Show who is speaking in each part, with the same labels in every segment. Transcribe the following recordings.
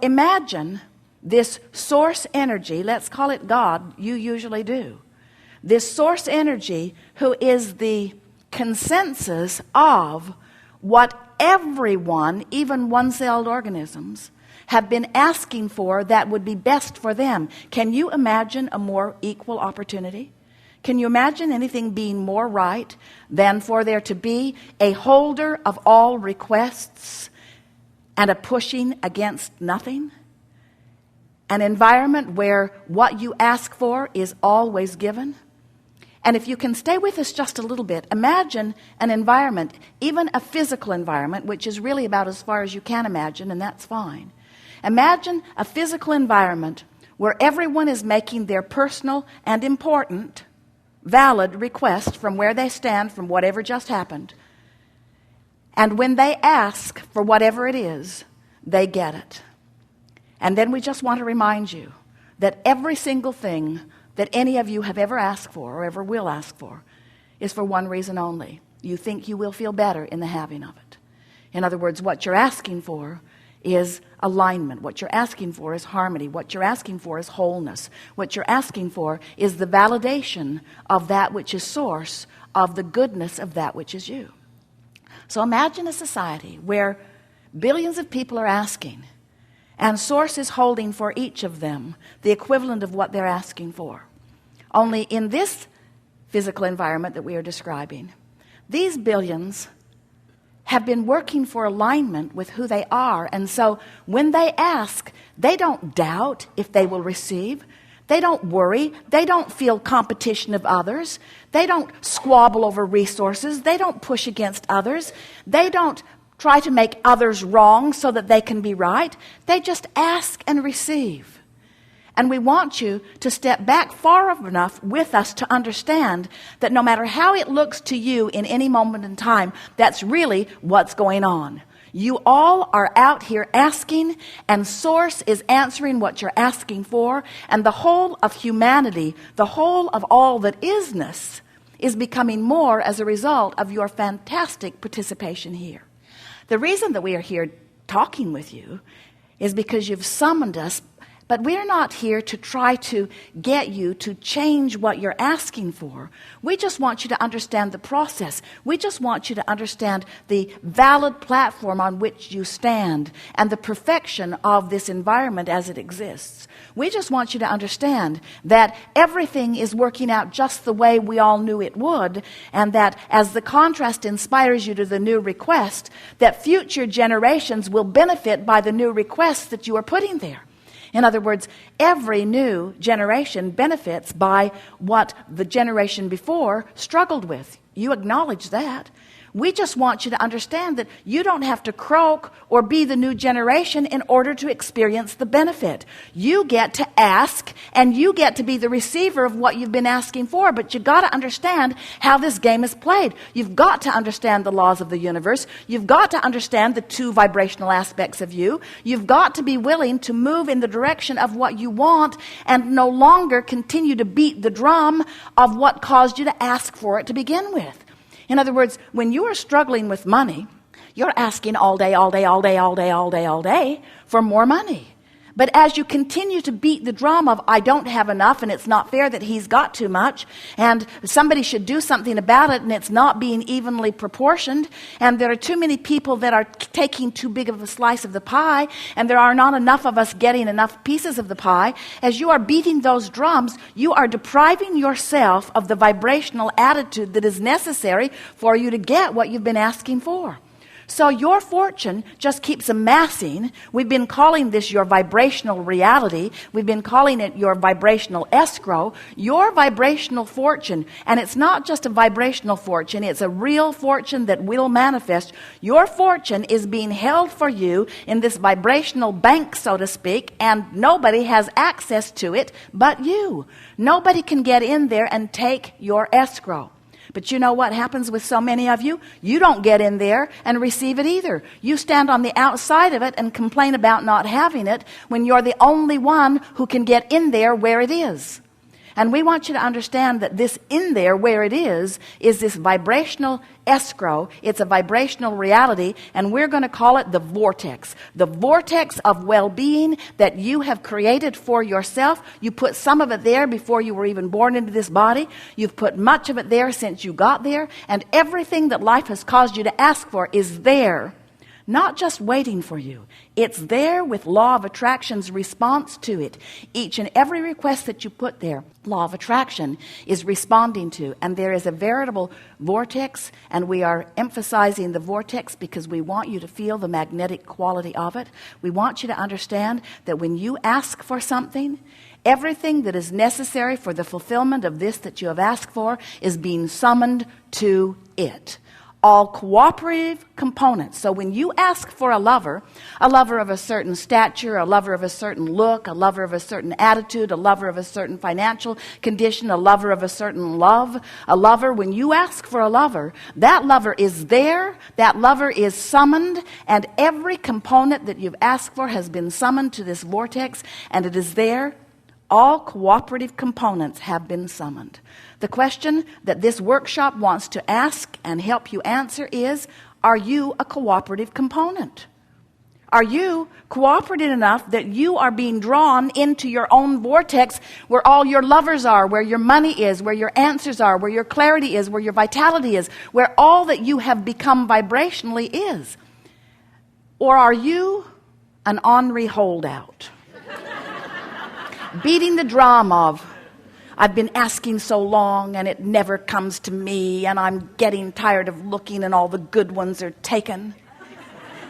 Speaker 1: Imagine this source energy, let's call it God, you usually do. This source energy who is the consensus of what everyone, even one-celled organisms, have been asking for that would be best for them. Can you imagine a more equal opportunity? Can you imagine anything being more right than for there to be a holder of all requests and a pushing against nothing? An environment where what you ask for is always given? And if you can stay with us just a little bit, imagine an environment, even a physical environment, which is really about as far as you can imagine, and that's fine. Imagine a physical environment where everyone is making their personal and important, valid request from where they stand, from whatever just happened. And when they ask for whatever it is, they get it. And then we just want to remind you that every single thing that any of you have ever asked for or ever will ask for is for one reason only. You think you will feel better in the having of it. In other words, what you're asking for is alignment. What you're asking for is harmony. What you're asking for is wholeness. What you're asking for is the validation of that which is source of the goodness of that which is you. So imagine a society where billions of people are asking, and source is holding for each of them the equivalent of what they're asking for. Only in this physical environment that we are describing, these billions have been working for alignment with who they are. And so when they ask, they don't doubt if they will receive. They don't worry. They don't feel competition of others. They don't squabble over resources. They don't push against others. They don't try to make others wrong so that they can be right. They just ask and receive. And we want you to step back far enough with us to understand that no matter how it looks to you in any moment in time, that's really what's going on. You all are out here asking, and source is answering what you're asking for, and the whole of humanity, the whole of all that isness, is becoming more as a result of your fantastic participation here. The reason that we are here talking with you is because you've summoned us, but we're not here to try to get you to change what you're asking for. We just want you to understand the process. We just want you to understand the valid platform on which you stand and the perfection of this environment as it exists. We just want you to understand that everything is working out just the way we all knew it would, and that as the contrast inspires you to the new request, that future generations will benefit by the new requests that you are putting there. In other words, every new generation benefits by what the generation before struggled with. You acknowledge that. We just want you to understand that you don't have to croak or be the new generation in order to experience the benefit. You get to ask, and you get to be the receiver of what you've been asking for, but you've got to understand how this game is played. You've got to understand the laws of the universe. You've got to understand the two vibrational aspects of you. You've got to be willing to move in the direction of what you want and no longer continue to beat the drum of what caused you to ask for it to begin with. In other words, when you are struggling with money, you're asking all day for more money. But as you continue to beat the drum of, I don't have enough, and it's not fair that he's got too much, and somebody should do something about it, and it's not being evenly proportioned, and there are too many people that are taking too big of a slice of the pie, and there are not enough of us getting enough pieces of the pie, as you are beating those drums, you are depriving yourself of the vibrational attitude that is necessary for you to get what you've been asking for. So your fortune just keeps amassing. We've been calling this your vibrational reality. We've been calling it your vibrational escrow. Your vibrational fortune, and it's not just a vibrational fortune, it's a real fortune that will manifest. Your fortune is being held for you in this vibrational bank, so to speak, and nobody has access to it but you. Nobody can get in there and take your escrow. But you know what happens with so many of you? You don't get in there and receive it either. You stand on the outside of it and complain about not having it when you're the only one who can get in there where it is. And we want you to understand that this in there, where it is this vibrational escrow. It's a vibrational reality, and we're going to call it the vortex. The vortex of well-being that you have created for yourself. You put some of it there before you were even born into this body. You've put much of it there since you got there, and everything that life has caused you to ask for is there. Not just waiting for you. It's there with law of attraction's response to it. Each and every request that you put there, law of attraction is responding to. And there is a veritable vortex, and we are emphasizing the vortex because we want you to feel the magnetic quality of it. We want you to understand that when you ask for something, everything that is necessary for the fulfillment of this that you have asked for is being summoned to it. All cooperative components. So when you ask for a lover of a certain stature, a lover of a certain look, a lover of a certain attitude, a lover of a certain financial condition, a lover of a certain love, a lover, when you ask for a lover, that lover is there, that lover is summoned, and every component that you've asked for has been summoned to this vortex, and it is there. All cooperative components have been summoned. The question that this workshop wants to ask and help you answer is, are you a cooperative component? Are you cooperative enough that you are being drawn into your own vortex where all your lovers are, where your money is, where your answers are, where your clarity is, where your vitality is, where all that you have become vibrationally is? Or are you an ornery holdout? Beating the drum of, I've been asking so long and it never comes to me, and I'm getting tired of looking and all the good ones are taken.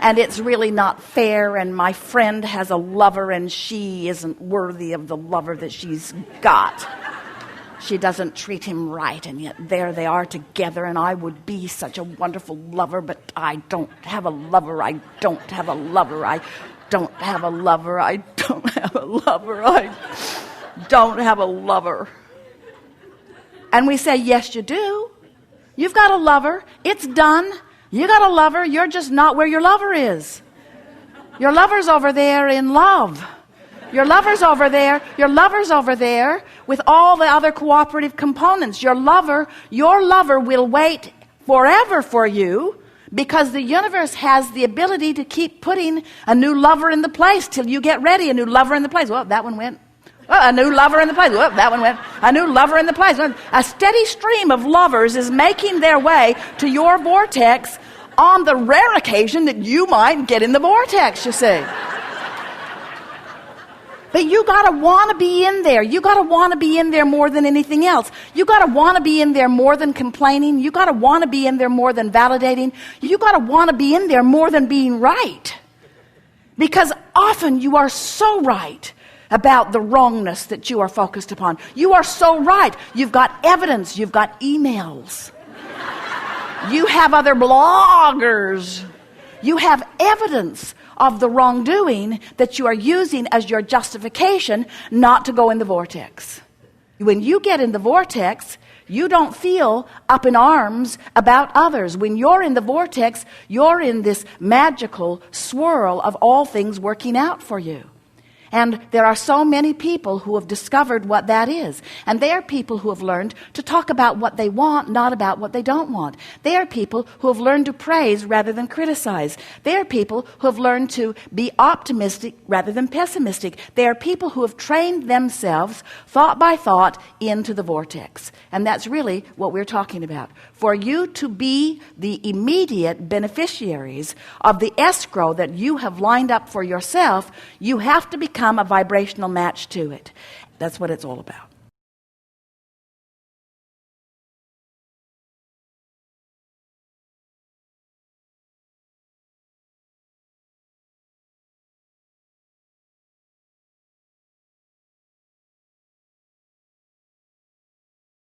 Speaker 1: And it's really not fair, and my friend has a lover and she isn't worthy of the lover that she's got. She doesn't treat him right, and yet there they are together, and I would be such a wonderful lover, but I don't have a lover, I don't have a lover, I don't have a lover, I don't have a lover, I don't have a lover. And we say, yes, you do. You've got a lover. It's done. You got a lover. You're just not where your lover is. Your lover's over there in love. Your lover's over there. Your lover's over there with all the other cooperative components. Your lover will wait forever for you, because the universe has the ability to keep putting a new lover in the place till you get ready. A new lover in the place. Well, that one went. Well, a new lover in the place. Well, that one went. A new lover in the place. A steady stream of lovers is making their way to your vortex on the rare occasion that you might get in the vortex, you see. But you got to want to be in there. You got to want to be in there more than anything else. You got to want to be in there more than complaining. You got to want to be in there more than validating. You got to want to be in there more than being right. Because often you are so right about the wrongness that you are focused upon. You are so right. You've got evidence. You've got emails. You have other bloggers. You have evidence of the wrongdoing that you are using as your justification not to go in the vortex. When you get in the vortex, you don't feel up in arms about others. When you're in the vortex, you're in this magical swirl of all things working out for you. And there are so many people who have discovered what that is. And they are people who have learned to talk about what they want, not about what they don't want. They are people who have learned to praise rather than criticize. They are people who have learned to be optimistic rather than pessimistic. They are people who have trained themselves, thought by thought, into the vortex. And that's really what we're talking about. For you to be the immediate beneficiaries of the escrow that you have lined up for yourself, you have to become a vibrational match to it. That's what it's all about.